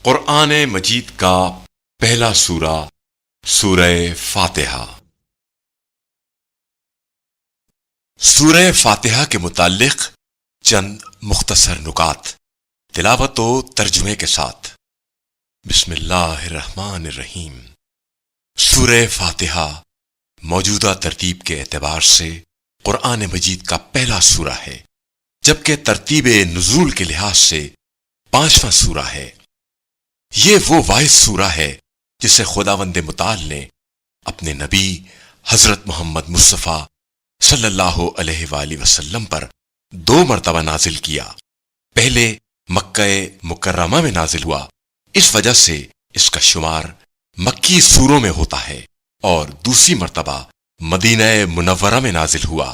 قرآن مجید کا پہلا سورہ سورہ فاتحہ۔ سورہ فاتحہ کے متعلق چند مختصر نکات تلاوت و ترجمے کے ساتھ۔ بسم اللہ الرحمن الرحیم۔ سورہ فاتحہ موجودہ ترتیب کے اعتبار سے قرآن مجید کا پہلا سورہ ہے، جبکہ ترتیب نزول کے لحاظ سے 5واں سورہ ہے۔ یہ وہ واحد سورہ ہے جسے خداوند متعال نے اپنے نبی حضرت محمد مصطفیٰ صلی اللہ علیہ وآلہ وسلم پر 2 مرتبہ نازل کیا۔ پہلے مکہ مکرمہ میں نازل ہوا، اس وجہ سے اس کا شمار مکی سوروں میں ہوتا ہے، اور دوسری مرتبہ مدینہ منورہ میں نازل ہوا۔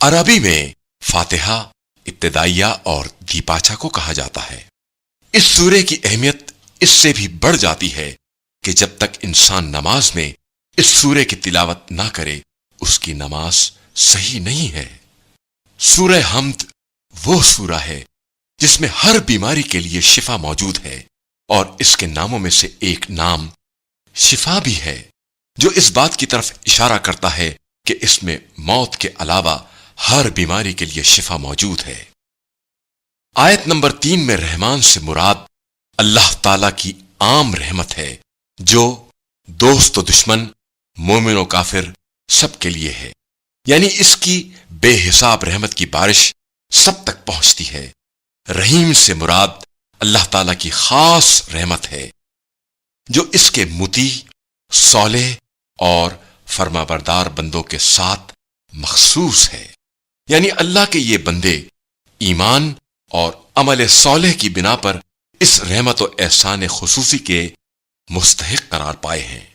عربی میں فاتحہ ابتدائیہ اور دیپاچہ کو کہا جاتا ہے۔ اس سورے کی اہمیت اس سے بھی بڑھ جاتی ہے کہ جب تک انسان نماز میں اس سورے کی تلاوت نہ کرے اس کی نماز صحیح نہیں ہے۔ سورہ حمد وہ سورہ ہے جس میں ہر بیماری کے لیے شفا موجود ہے، اور اس کے ناموں میں سے ایک نام شفا بھی ہے، جو اس بات کی طرف اشارہ کرتا ہے کہ اس میں موت کے علاوہ ہر بیماری کے لیے شفا موجود ہے۔ آیت نمبر 3 میں رحمان سے مراد اللہ تعالی کی عام رحمت ہے، جو دوست و دشمن، مومن و کافر سب کے لیے ہے، یعنی اس کی بے حساب رحمت کی بارش سب تک پہنچتی ہے۔ رحیم سے مراد اللہ تعالی کی خاص رحمت ہے، جو اس کے مطیع، صالح اور فرما بردار بندوں کے ساتھ مخصوص ہے، یعنی اللہ کے یہ بندے ایمان اور عمل صالح کی بنا پر اس رحمت و احسان خصوصی کے مستحق قرار پائے ہیں۔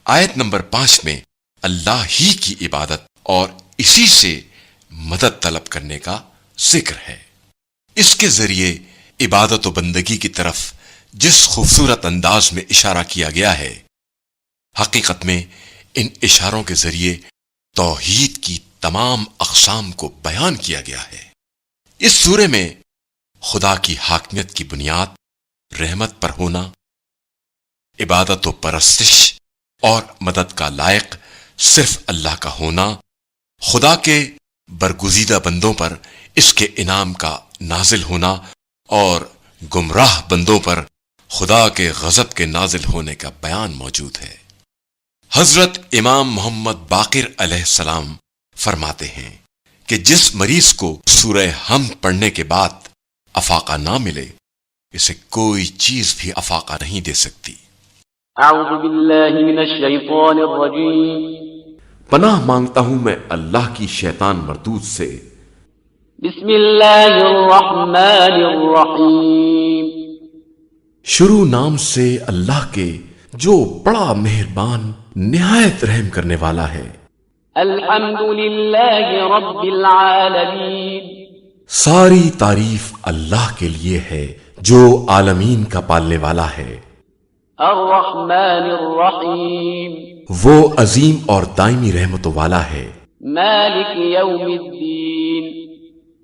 آیت نمبر 5 میں اللہ ہی کی عبادت اور اسی سے مدد طلب کرنے کا ذکر ہے۔ اس کے ذریعے عبادت و بندگی کی طرف جس خوبصورت انداز میں اشارہ کیا گیا ہے، حقیقت میں ان اشاروں کے ذریعے توحید کی تمام اقسام کو بیان کیا گیا ہے۔ اس سورے میں خدا کی حاکمیت کی بنیاد رحمت پر ہونا، عبادت و پرستش اور مدد کا لائق صرف اللہ کا ہونا، خدا کے برگزیدہ بندوں پر اس کے انعام کا نازل ہونا، اور گمراہ بندوں پر خدا کے غضب کے نازل ہونے کا بیان موجود ہے۔ حضرت امام محمد باقر علیہ السلام فرماتے ہیں کہ جس مریض کو سورہ حمد پڑھنے کے بعد افاقہ نہ ملے، اسے کوئی چیز بھی افاقہ نہیں دے سکتی۔ اعوذ باللہ من الشیطان الرجیم۔ پناہ مانگتا ہوں میں اللہ کی شیطان مردود سے۔ بسم اللہ الرحمن الرحیم۔ شروع نام سے اللہ کے جو بڑا مہربان نہایت رحم کرنے والا ہے۔ الحمد للہ رب العالمین۔ ساری تعریف اللہ کے لیے ہے جو عالمین کا پالنے والا ہے۔ الرحمن الرحیم۔ وہ عظیم اور دائمی رحمتوں والا ہے۔ مالک یوم الدین۔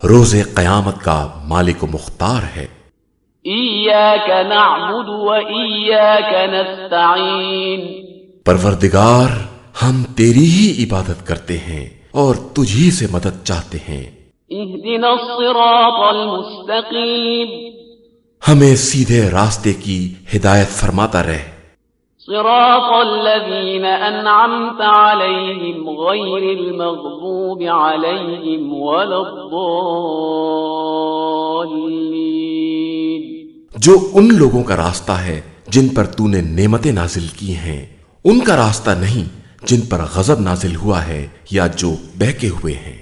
روز قیامت کا مالک و مختار ہے۔ ایاک نعبد و ایاک نستعین۔ پروردگار، ہم تیری ہی عبادت کرتے ہیں اور تجھی سے مدد چاہتے ہیں۔ اہدنا الصراط المستقیم۔ ہمیں سیدھے راستے کی ہدایت فرماتا رہ۔ صراط الذین انعمت علیہم غیر المغضوب علیہم ولا الضالین۔ جو ان لوگوں کا راستہ ہے جن پر تو نے نعمتیں نازل کی ہیں، ان کا راستہ نہیں جن پر غضب نازل ہوا ہے یا جو بہکے ہوئے ہیں۔